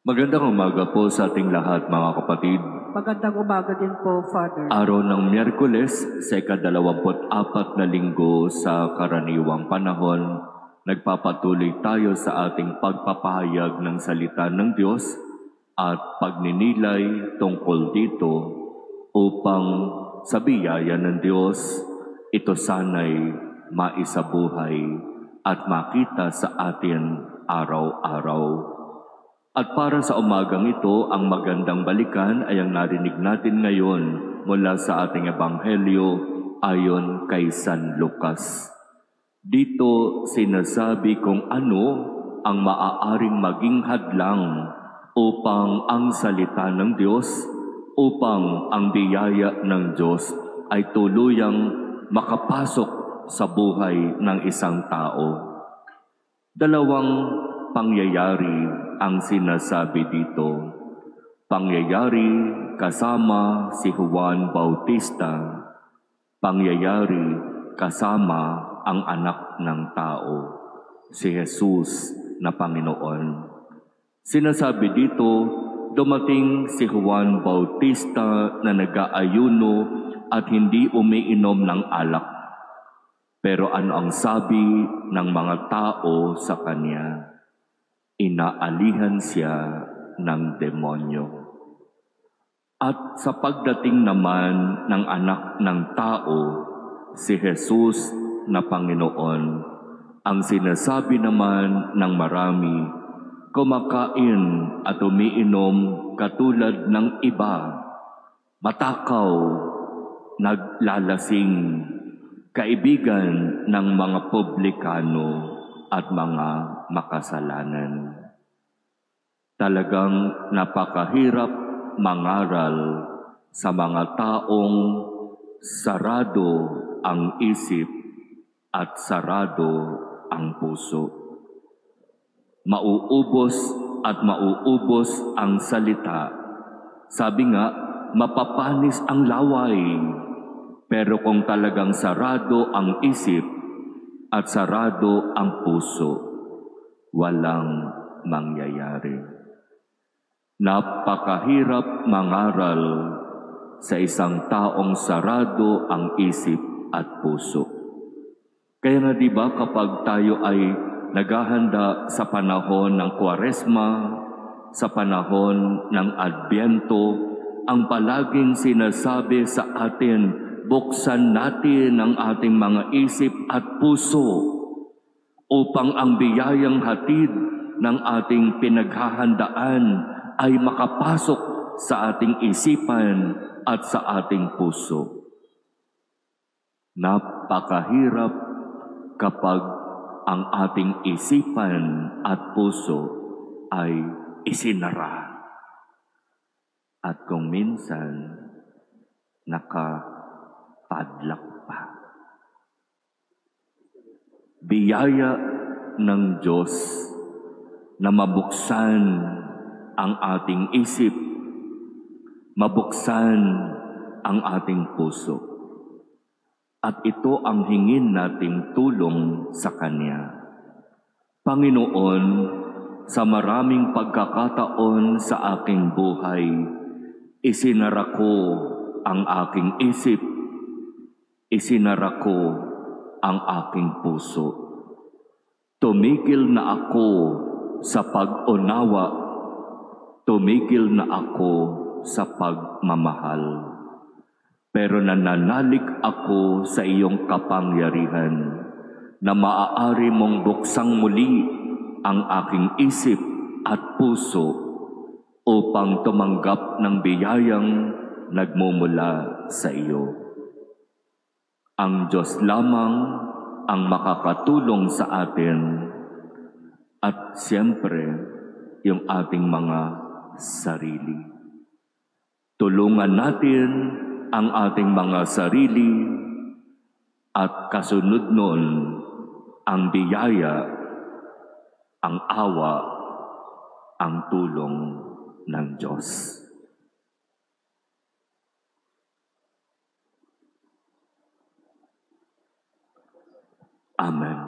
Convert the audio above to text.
Magandang umaga po sa ating lahat, mga kapatid. Magandang umaga din po, Father. Araw ng Miyerkules, sa ika-24 na linggo sa karaniwang panahon, nagpapatuloy tayo sa ating pagpapahayag ng salita ng Diyos at pagninilay tungkol dito upang sa biyaya ng Diyos, ito sana'y maisabuhay at makita sa atin araw-araw. At para sa umagang ito, ang magandang balikan ay ang narinig natin ngayon mula sa ating Ebanghelyo ayon kay San Lucas. Dito sinasabi kung ano ang maaaring maging hadlang upang ang salita ng Diyos, upang ang biyaya ng Diyos ay tuluyang makapasok sa buhay ng isang tao. Dalawang pangyayari ang sinasabi dito. Pangyayari kasama si Juan Bautista. Pangyayari kasama ang anak ng tao, si Jesus na Panginoon. Sinasabi dito, dumating si Juan Bautista na nag-aayuno at hindi umiinom ng alak. Pero ano ang sabi ng mga tao sa kanya? Inaalihan siya ng demonyo. At sa pagdating naman ng anak ng tao, si Jesus na Panginoon, ang sinasabi naman ng marami, kumakain at umiinom katulad ng iba, matakaw, naglalasing, kaibigan ng mga publikano at mga makasalanan. Talagang napakahirap mangaral sa mga taong sarado ang isip at sarado ang puso. Mauubos at mauubos ang salita. Sabi nga, mapapanis ang laway. Pero kung talagang sarado ang isip at sarado ang puso, walang mangyayari. Napakahirap mangaral sa isang taong sarado ang isip at puso. Kaya nga diba kapag tayo ay naghahanda sa panahon ng Kwaresma, sa panahon ng Adbyento, ang palaging sinasabi sa atin, buksan natin ang ating mga isip at puso upang ang biyayang hatid ng ating pinaghahandaan ay makapasok sa ating isipan at sa ating puso. Napakahirap kapag ang ating isipan at puso ay isinara. At kung minsan, nakapadlak pa. Biyaya ng Diyos na mabuksan ang ating isip, mabuksan ang ating puso. At ito ang hingin nating tulong sa Kanya. Panginoon, sa maraming pagkakataon sa aking buhay, isinara ko ang aking isip, isinara ko ang aking puso. Tumigil na ako sa pag-unawa, tumigil na ako sa pagmamahal. Pero nananalig ako sa iyong kapangyarihan na maaari mong buksang muli ang aking isip at puso upang tumanggap ng biyayang nagmumula sa iyo. Ang Diyos lamang ang makakatulong sa atin at siyempre yung ating mga sarili. Tulungan natin ang ating mga sarili at kasunod nun ang biyaya, ang awa, ang tulong ng Diyos. Amen.